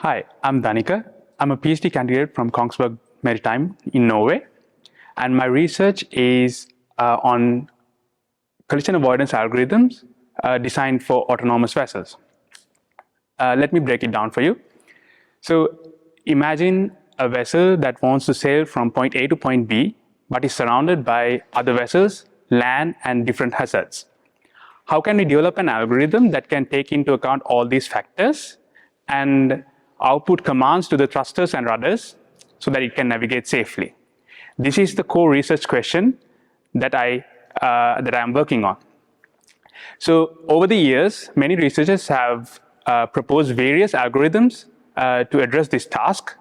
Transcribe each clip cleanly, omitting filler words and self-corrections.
Hi, I'm Dhanika. I'm a PhD candidate from Kongsberg Maritime in Norway, and my research is on collision avoidance algorithms designed for autonomous vessels. Let me break it down for you. So imagine a vessel that wants to sail from point A to point B, but is surrounded by other vessels, land, and different hazards. How can we develop an algorithm that can take into account all these factors and output commands to the thrusters and rudders so that it can navigate safely? This is the core research question that I'm working on. So over the years, many researchers have proposed various algorithms to address this task.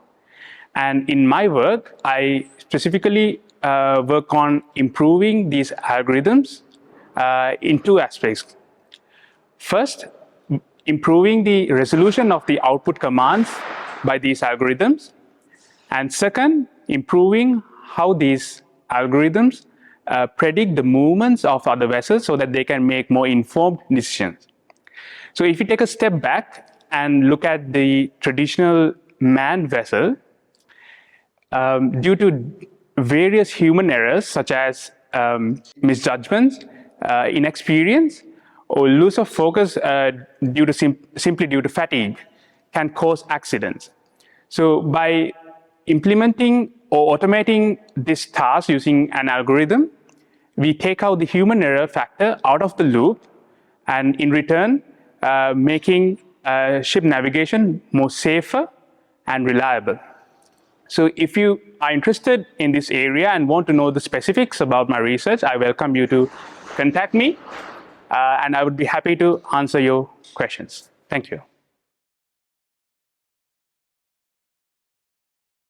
And in my work, I specifically work on improving these algorithms in two aspects. First, improving the resolution of the output commands by these algorithms. And second, improving how these algorithms predict the movements of other vessels so that they can make more informed decisions. So if you take a step back and look at the traditional manned vessel, due to various human errors such as misjudgments, inexperience, or loss of focus simply due to fatigue, can cause accidents. So by implementing or automating this task using an algorithm, we take out the human error factor out of the loop, and in return, making ship navigation more safer and reliable. So if you are interested in this area and want to know the specifics about my research, I welcome you to contact me, and I would be happy to answer your questions. Thank you.